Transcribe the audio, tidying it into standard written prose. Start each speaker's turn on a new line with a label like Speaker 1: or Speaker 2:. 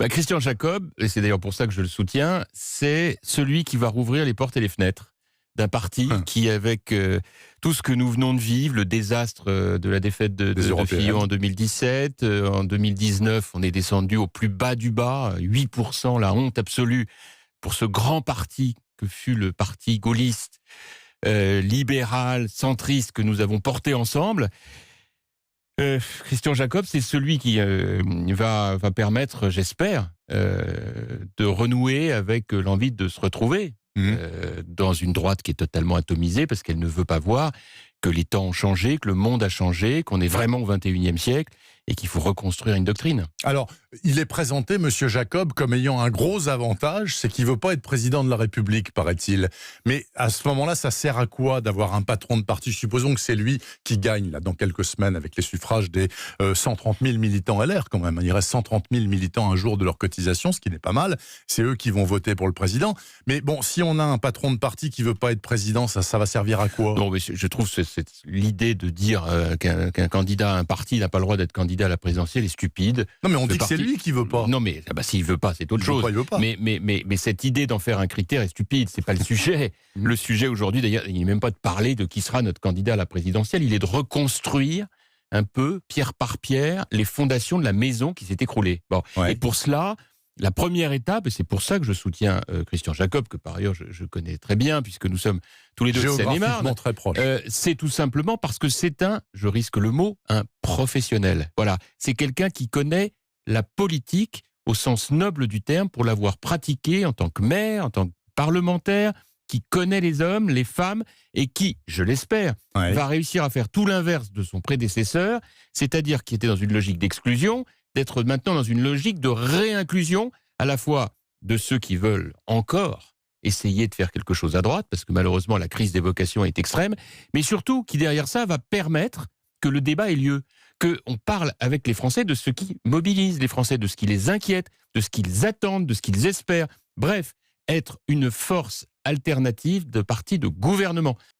Speaker 1: Christian Jacob, et c'est d'ailleurs pour ça que je le soutiens, c'est celui qui va rouvrir les portes et les fenêtres d'un parti qui, avec tout ce que nous venons de vivre, le désastre de la défaite de Fillon en 2017, en 2019, on est descendu au plus bas du bas, 8%, la honte absolue pour ce grand parti que fut le parti gaulliste, libéral, centriste que nous avons porté ensemble. Christian Jacob, c'est celui qui va permettre, j'espère, de renouer avec l'envie de se retrouver dans une droite qui est totalement atomisée parce qu'elle ne veut pas voir que les temps ont changé, que le monde a changé, qu'on est vraiment au XXIe siècle et qu'il faut reconstruire une doctrine.
Speaker 2: Alors, il est présenté, Monsieur Jacob, comme ayant un gros avantage, c'est qu'il ne veut pas être président de la République, paraît-il. Mais à ce moment-là, ça sert à quoi d'avoir un patron de parti? Supposons que c'est lui qui gagne, là, dans quelques semaines, avec les suffrages des 130 000 militants LR, quand même. Il reste 130 000 militants un jour de leur cotisation, ce qui n'est pas mal. C'est eux qui vont voter pour le président. Mais bon, si on a un patron de parti qui ne veut pas être président, ça va servir à quoi?
Speaker 1: Non, mais je trouve que l'idée de dire qu'un candidat à un parti n'a pas le droit d'être candidat à la présidentielle est stupide.
Speaker 2: Non, mais on dit que c'est lui qui veut pas.
Speaker 1: Non, mais s'il veut pas, c'est autre chose.
Speaker 2: Il veut pas.
Speaker 1: Mais cette idée d'en faire un critère est stupide. C'est pas le sujet. Le sujet aujourd'hui, d'ailleurs, il n'est même pas de parler de qui sera notre candidat à la présidentielle. Il est de reconstruire un peu, pierre par pierre, les fondations de la maison qui s'est écroulée. Bon. Ouais. Et pour cela, la première étape, et c'est pour ça que je soutiens Christian Jacob, que par ailleurs je connais très bien, puisque nous sommes tous les deux de Seine-et-Marne,
Speaker 2: très proches.
Speaker 1: C'est tout simplement parce que c'est je risque le mot, un professionnel. Voilà, c'est quelqu'un qui connaît la politique au sens noble du terme, pour l'avoir pratiquée en tant que maire, en tant que parlementaire, qui connaît les hommes, les femmes, et qui, je l'espère, va réussir à faire tout l'inverse de son prédécesseur, c'est-à-dire qui était dans une logique d'exclusion, d'être maintenant dans une logique de réinclusion, à la fois de ceux qui veulent encore essayer de faire quelque chose à droite, parce que malheureusement la crise des vocations est extrême, mais surtout qui derrière ça va permettre que le débat ait lieu, qu'on parle avec les Français de ce qui mobilise les Français, de ce qui les inquiète, de ce qu'ils attendent, de ce qu'ils espèrent. Bref, être une force alternative de parti de gouvernement.